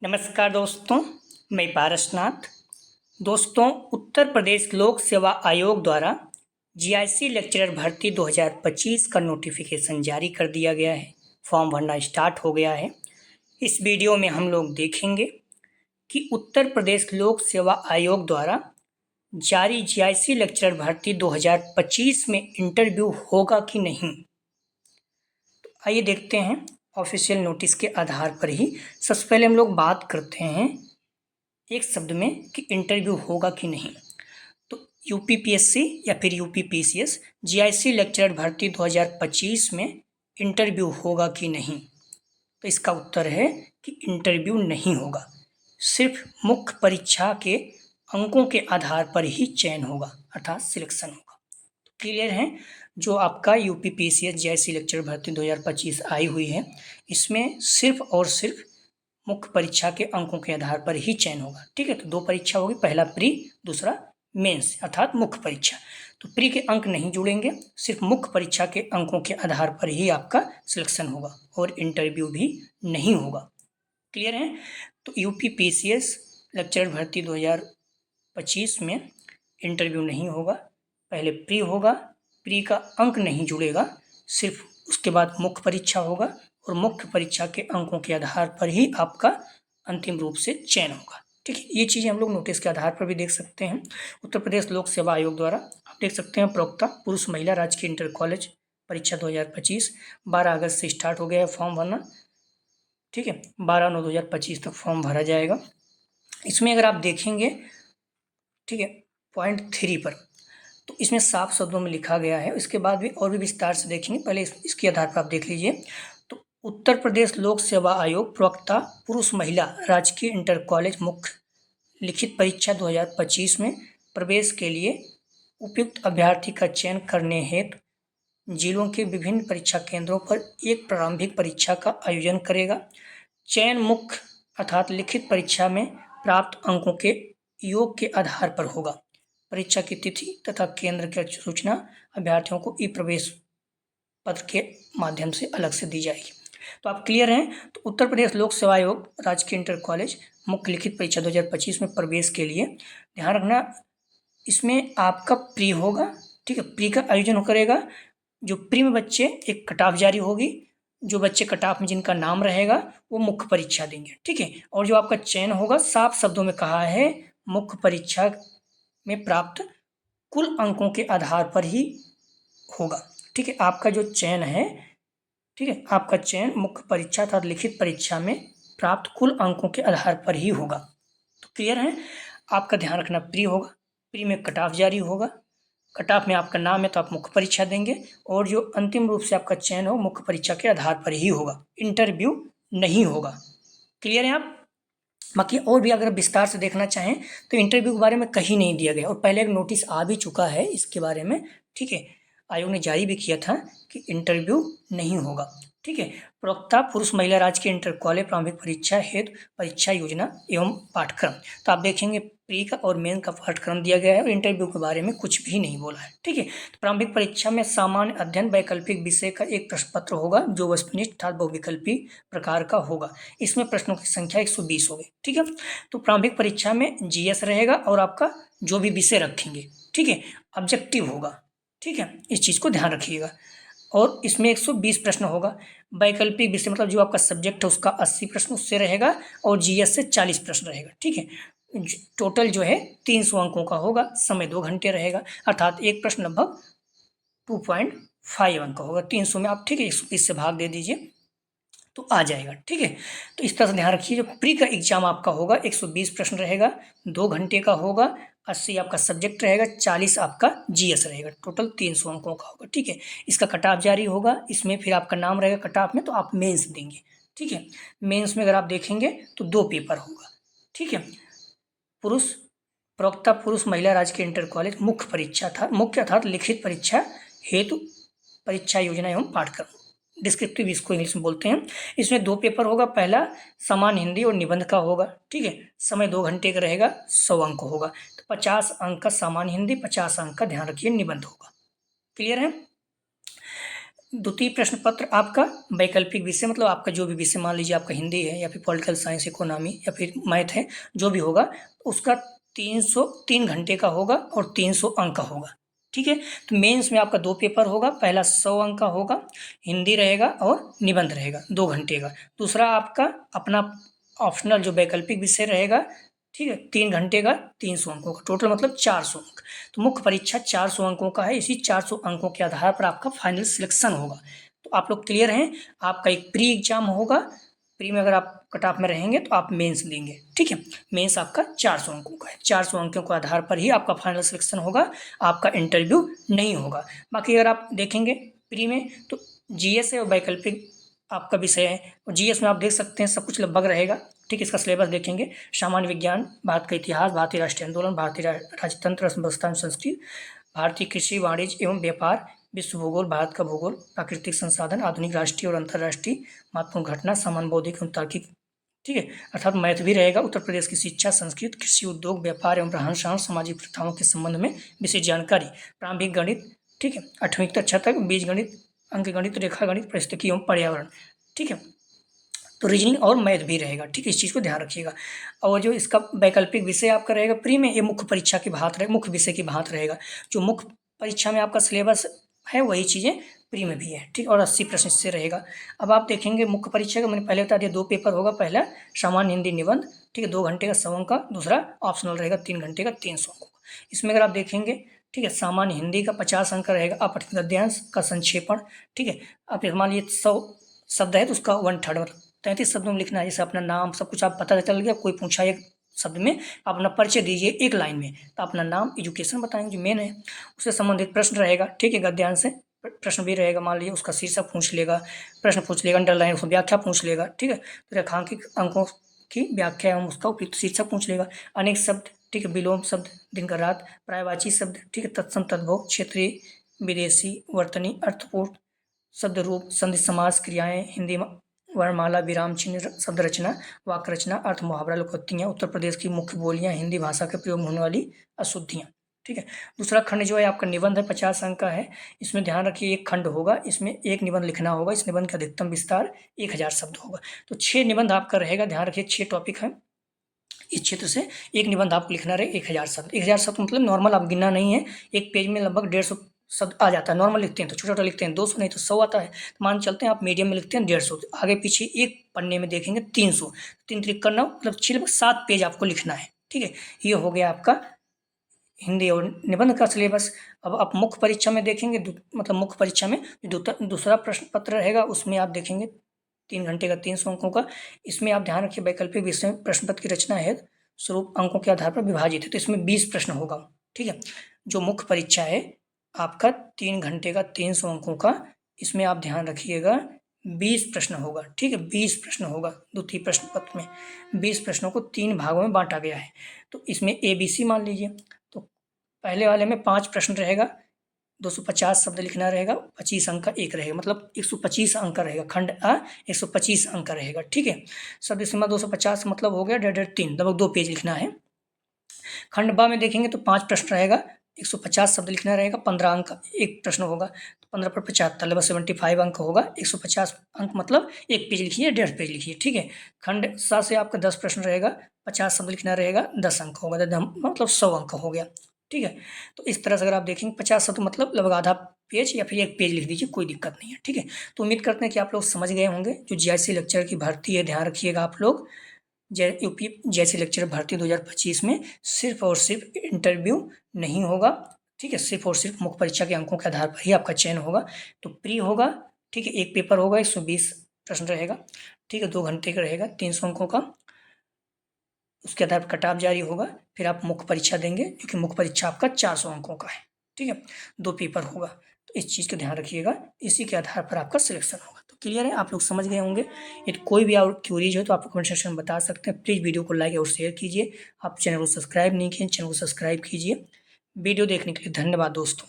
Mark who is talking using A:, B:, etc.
A: नमस्कार दोस्तों, मैं पारसनाथ। दोस्तों, उत्तर प्रदेश लोक सेवा आयोग द्वारा जीआईसी लेक्चरर भर्ती 2025 का नोटिफिकेशन जारी कर दिया गया है। फॉर्म भरना स्टार्ट हो गया है। इस वीडियो में हम लोग देखेंगे कि उत्तर प्रदेश लोक सेवा आयोग द्वारा जारी जीआईसी लेक्चरर भर्ती 2025 में इंटरव्यू होगा कि नहीं। तो आइए देखते हैं ऑफिशियल नोटिस के आधार पर ही। सबसे पहले हम लोग बात करते हैं एक शब्द में कि इंटरव्यू होगा कि नहीं। तो यूपीपीएससी या फिर यूपीपीसीएस जीआईसी लेक्चरर भर्ती 2025 में इंटरव्यू होगा कि नहीं। तो इसका उत्तर है कि इंटरव्यू नहीं होगा। सिर्फ मुख्य परीक्षा के अंकों के आधार पर ही चयन होगा, अर्थात सिलेक्शन होगा। तो क्लियर है, जो आपका यूपीपीसीएस जीआईसी लेक्चरर भर्ती 2025 आई हुई है, इसमें सिर्फ और सिर्फ मुख्य परीक्षा के अंकों के आधार पर ही चयन होगा। ठीक है, तो दो परीक्षा होगी, पहला प्री, दूसरा मेंस अर्थात मुख्य परीक्षा। तो प्री के अंक नहीं जुड़ेंगे, सिर्फ मुख्य परीक्षा के अंकों के आधार पर ही आपका सिलेक्शन होगा और इंटरव्यू भी नहीं होगा। क्लियर है। तो यूपीपीसीएस लेक्चरर भर्ती 2025 में इंटरव्यू नहीं होगा, पहले प्री होगा, प्री का अंक नहीं जुड़ेगा, सिर्फ उसके बाद मुख्य परीक्षा होगा और मुख्य परीक्षा के अंकों के आधार पर ही आपका अंतिम रूप से चयन होगा। ठीक है, ये चीज़ें हम लोग नोटिस के आधार पर भी देख सकते हैं। उत्तर प्रदेश लोक सेवा आयोग द्वारा आप देख सकते हैं, प्रवक्ता पुरुष महिला राजकीय इंटर कॉलेज परीक्षा 2025 12 अगस्त से स्टार्ट हो गया है फॉर्म भरना। ठीक है, 12/9/2025 तक फॉर्म भरा जाएगा। इसमें अगर आप देखेंगे, ठीक है, पॉइंट 3 पर, तो इसमें साफ शब्दों में लिखा गया है। इसके बाद भी और भी विस्तार से देखेंगे, पहले इसके आधार पर आप देख लीजिए। तो उत्तर प्रदेश लोक सेवा आयोग प्रवक्ता पुरुष महिला राजकीय इंटर कॉलेज मुख्य लिखित परीक्षा 2025 में प्रवेश के लिए उपयुक्त अभ्यर्थी का चयन करने हेतु जिलों के विभिन्न परीक्षा केंद्रों पर एक प्रारंभिक परीक्षा का आयोजन करेगा। चयन मुख्य अर्थात लिखित परीक्षा में प्राप्त अंकों के योग के आधार पर होगा। परीक्षा की तिथि तथा केंद्र की सूचना अभ्यर्थियों को ई प्रवेश पत्र के माध्यम से अलग से दी जाएगी। तो आप क्लियर हैं। तो उत्तर प्रदेश लोक सेवा आयोग राजकीय इंटर कॉलेज मुख्य लिखित परीक्षा 2025 में प्रवेश के लिए ध्यान रखना, इसमें आपका प्री होगा। ठीक है, प्री का आयोजन करेगा। जो प्री में बच्चे एक कट ऑफ जारी होगी, जो बच्चे कट ऑफ में जिनका नाम रहेगा वो मुख्य परीक्षा देंगे। ठीक है, और जो आपका चयन होगा, साफ शब्दों में कहा है, मुख्य परीक्षा में प्राप्त कुल अंकों के आधार पर ही होगा। ठीक है, आपका जो चयन है, ठीक है, आपका चयन मुख्य परीक्षा अर्थात लिखित परीक्षा में प्राप्त कुल अंकों के आधार पर ही होगा। तो क्लियर है, आपका ध्यान रखना, प्री होगा, प्री में कट ऑफ जारी होगा, कट ऑफ में आपका नाम है तो आप मुख्य परीक्षा देंगे, और जो अंतिम रूप से आपका चयन हो मुख्य परीक्षा के आधार पर ही होगा, इंटरव्यू नहीं होगा। क्लियर है आप। बाकी और भी अगर विस्तार से देखना चाहें तो इंटरव्यू के बारे में कहीं नहीं दिया गया, और पहले एक नोटिस आ भी चुका है इसके बारे में। ठीक है, आयोग ने जारी भी किया था कि इंटरव्यू नहीं होगा। ठीक है, प्रवक्ता पुरुष महिला राजकीय इंटर कॉलेज प्रारंभिक परीक्षा हेतु परीक्षा योजना एवं पाठ्यक्रम। तो आप देखेंगे प्री का और मेन का पाठ्यक्रम दिया गया है और इंटरव्यू के बारे में कुछ भी नहीं बोला है। ठीक है, तो प्रारंभिक परीक्षा में सामान्य अध्ययन वैकल्पिक विषय का एक प्रश्न पत्र होगा जो वस्तुनिष्ठ अर्थात बहुविकल्पी प्रकार का होगा। इसमें प्रश्नों की संख्या 120 होगी। ठीक है, तो प्रारंभिक परीक्षा में जीएस रहेगा और आपका जो भी विषय रखेंगे, ठीक है, ऑब्जेक्टिव होगा। ठीक है, इस चीज़ को ध्यान रखिएगा। और इसमें 120 प्रश्न होगा। वैकल्पिक विषय मतलब जो आपका सब्जेक्ट है उसका 80 प्रश्न उससे रहेगा और जीएस से 40 प्रश्न रहेगा। ठीक है, टोटल जो है 300 अंकों का होगा। समय 2 घंटे रहेगा, अर्थात एक प्रश्न लगभग 2.5 अंक का होगा 300 में। आप ठीक है 120 से भाग दे दीजिए तो आ जाएगा। ठीक है, तो इस तरह से ध्यान रखिए। जो प्री का एग्जाम आपका होगा 120 प्रश्न रहेगा, 2 घंटे का होगा, 80 आपका सब्जेक्ट रहेगा, 40 आपका जीएस रहेगा, टोटल 300 अंकों का होगा। ठीक है, इसका कट ऑफ जारी होगा, इसमें फिर आपका नाम रहेगा कट ऑफ में, तो आप मेंस देंगे। ठीक है, मेंस में अगर आप देखेंगे तो 2 पेपर होगा। ठीक है, पुरुष प्रवक्ता पुरुष महिला राजकीय इंटर कॉलेज मुख्य परीक्षा था, मुख्य अर्थात लिखित परीक्षा हेतु परीक्षा योजना एवं पाठ्यक्रम, डिस्क्रिप्टिव इसको इंग्लिश में बोलते हैं। इसमें 2 पेपर होगा, पहला सामान्य हिंदी और निबंध का होगा। ठीक है, समय 2 घंटे का रहेगा, 100 अंक होगा। तो 50 अंक का सामान्य हिंदी, 50 अंक का ध्यान रखिए निबंध होगा। क्लियर है। द्वितीय प्रश्न पत्र आपका वैकल्पिक विषय, मतलब आपका जो भी विषय, मान लीजिए आपका हिंदी है या फिर पॉलिटिकल साइंस, इकोनॉमी या फिर मैथ है, जो भी होगा उसका 3 घंटे का होगा और 300 अंक का होगा। ठीक है, तो मेंस में आपका 2 पेपर होगा, पहला 100 अंक का होगा, हिंदी रहेगा और निबंध रहेगा 2 घंटे का। दूसरा आपका अपना ऑप्शनल जो वैकल्पिक विषय रहेगा, ठीक है, 3 घंटे का 300 अंकों का, टोटल मतलब 400 अंक। तो मुख्य परीक्षा 400 अंकों का है। इसी 400 अंकों के आधार पर आपका फाइनल सिलेक्शन होगा। तो आप लोग क्लियर हैं। आपका एक प्री एग्जाम होगा, प्री में अगर आप कट ऑफ में रहेंगे तो आप मेंस देंगे। ठीक है, मेंस आपका 400 अंकों का है। 400 अंकों के आधार पर ही आपका फाइनल सिलेक्शन होगा, आपका इंटरव्यू नहीं होगा। बाकी अगर आप देखेंगे प्री में तो जीएस है और वैकल्पिक आपका विषय है, और जीएस में आप देख सकते हैं सब कुछ लगभग रहेगा। ठीक है, इसका सिलेबस देखेंगे, सामान्य विज्ञान, भारत का इतिहास, भारतीय राष्ट्रीय आंदोलन, भारतीय राजतंत्र, अर्थव्यवस्था एवं संस्कृति, भारतीय कृषि, वाणिज्य एवं व्यापार, विश्व भूगोल, भारत का भूगोल, प्राकृतिक संसाधन, आधुनिक राष्ट्रीय और अंतर्राष्ट्रीय महत्वपूर्ण घटना, सामान्य बौद्धिक एवं तार्किक। ठीक है, अर्थात मैथ भी रहेगा। उत्तर प्रदेश की शिक्षा, संस्कृत, कृषि, उद्योग, व्यापार एवं रहन सहन, सामाजिक प्रथाओं के संबंध में विशेष जानकारी, प्रारंभिक गणित, ठीक है, 8वीं कक्षा तक, बीज गणित, अंक गणित, रेखा गणित, परिस्थिति एवं पर्यावरण। ठीक है, तो रीजनिंग और मैथ भी रहेगा। ठीक है, इस चीज़ को ध्यान रखिएगा। और जो इसका वैकल्पिक विषय आपका रहेगा प्री में, ये मुख्य परीक्षा की भांति रहे, मुख्य विषय की भांति रहेगा। जो मुख्य परीक्षा में आपका सिलेबस है वही चीज़ें प्री में भी है। ठीक, और 80 प्रश्न इससे रहेगा। अब आप देखेंगे मुख्य परीक्षा का, मैंने पहले बता दिया 2 पेपर होगा, पहला सामान्य हिंदी निबंध, ठीक है, 2 घंटे का 100 अंक का, दूसरा ऑप्शनल रहेगा 3 घंटे का 300 अंक का। इसमें अगर आप देखेंगे, ठीक है, सामान्य हिंदी का 50 अंक का रहेगा, अपठित गद्यांश का संक्षेपण। ठीक है, आप मान लीजिए 100 शब्द है तो उसका 1/3 मतलब 33 शब्दों में लिखना है। जैसे अपना नाम सब कुछ आप पता चल गया, कोई पूछा एक शब्द में, आप अपना परिचय दीजिए एक लाइन में, तो अपना नाम, एजुकेशन बताएंगे जो मेन है, उससे संबंधित प्रश्न रहेगा। ठीक है, गद्यांश से प्रश्न भी रहेगा, मान लीजिए उसका शीर्षक पूछ लेगा, प्रश्न पूछ लेगा, अंडरलाइन उसको व्याख्या पूछ लेगा। ठीक है, तो रेखांकित अंकों की व्याख्या एवं उसका उपयुक्त शीर्षक पूछ लेगा। अनेक शब्द, ठीक है, विलोम शब्द, दिन का रात, पर्यायवाची शब्द, ठीक है, तत्सम तद्भव, क्षेत्रीय, विदेशी, वर्तनी, अर्थपूर्ण शब्द रूप, संधि समास, क्रियाएं, हिंदी वर्णमाला, विराम चिन्ह, शब्द रचना, वाक्य रचना, अर्थ, मुहावरा, लोकोक्तियाँ, उत्तर प्रदेश की मुख्य बोलियां, हिंदी भाषा के प्रयोग में होने वाली अशुद्धियाँ। ठीक है, दूसरा खंड जो है आपका निबंध है, 50 अंक का है। इसमें ध्यान रखिए एक खंड होगा, इसमें एक निबंध लिखना होगा। इस निबंध का अधिकतम विस्तार 1000 शब्द होगा। तो 6 निबंध आपका रहेगा। ध्यान रखिए 6 टॉपिक है, इस क्षेत्र से एक निबंध आपको लिखना रहे 1000 शब्द। 1000 शब्द मतलब नॉर्मल आप गिनना नहीं है, एक पेज में लगभग 150 शब्द आ जाता है। नॉर्मल लिखते हैं तो छोटा छोटा लिखते हैं 200, नहीं तो 100 आता है। तो मान चलते हैं आप मीडियम में लिखते हैं 150, आगे पीछे एक पन्ने में देखेंगे 300, 3 त्रिक करना मतलब 7 पेज आपको लिखना है। ठीक है, ये हो गया आपका हिंदी और निबंध का सिलेबस। अब आप मुख्य परीक्षा में देखेंगे, मतलब मुख्य परीक्षा में दूसरा प्रश्न पत्र रहेगा, उसमें आप देखेंगे 3 घंटे का 300 अंकों का। इसमें आप ध्यान रखिए वैकल्पिक विषय में प्रश्न पत्र की रचना है स्वरूप अंकों के आधार पर विभाजित है, तो इसमें 20 प्रश्न होगा। ठीक है, जो मुख्य परीक्षा है आपका 3 घंटे का 300 अंकों का, इसमें आप ध्यान रखिएगा 20 प्रश्न होगा। ठीक है, 20 प्रश्न होगा। द्वितीय प्रश्न पत्र में 20 प्रश्नों को 3 भागों में बांटा गया है। तो इसमें ABC मान लीजिए, तो पहले वाले में 5 प्रश्न रहेगा, 250 शब्द लिखना रहेगा, 25 अंक का एक रहेगा, मतलब 125 अंक का रहेगा। खंड A 125 अंक का रहेगा। ठीक है, शब्द सीमा 250 मतलब हो गया 1.5-3, लगभग 2 पेज लिखना है। खंड B में देखेंगे तो 5 प्रश्न रहेगा, 150 शब्द लिखना रहेगा, 15 अंक का एक प्रश्न होगा, तो 15 पर 75 लगभग 75 अंक होगा। 150 अंक मतलब एक पेज लिखिए, 1.5 पेज लिखिए। ठीक है, खंड सा से आपका 10 प्रश्न रहेगा, 50 शब्द लिखना रहेगा, 10 अंक होगा, मतलब 100 अंक हो गया। ठीक है, तो इस तरह से अगर आप देखेंगे 50 शब्द मतलब लगभग आधा पेज या फिर एक पेज लिख दीजिए, कोई दिक्कत नहीं है। ठीक है, तो उम्मीद करते हैं कि आप लोग समझ गए होंगे। जो जीआईसी लेक्चर की भर्ती है, ध्यान रखिएगा आप लोग, यूपी जीआईसी लेक्चर भर्ती 2025 में सिर्फ और सिर्फ इंटरव्यू नहीं होगा। ठीक है, सिर्फ और सिर्फ मुख्य परीक्षा के अंकों के आधार पर ही आपका चयन होगा। तो प्री होगा, ठीक है, एक पेपर होगा, 120 प्रश्न रहेगा। ठीक है, 2 घंटे का रहेगा, 300 अंकों का, उसके आधार पर कट ऑफ जारी होगा। फिर आप मुख्य परीक्षा देंगे, क्योंकि मुख्य परीक्षा आपका 400 अंकों का है। ठीक है, 2 पेपर होगा, तो इस चीज़ का ध्यान रखिएगा, इसी के आधार पर आपका सिलेक्शन होगा। तो क्लियर है, आप लोग समझ गए होंगे। यदि कोई भी और क्यूरीज हो तो आप कमेंट सेक्शन में बता सकते हैं। प्लीज़ वीडियो को लाइक और शेयर कीजिए। आप चैनल को सब्सक्राइब नहीं किए, चैनल को सब्सक्राइब कीजिए। वीडियो देखने के लिए धन्यवाद दोस्तों।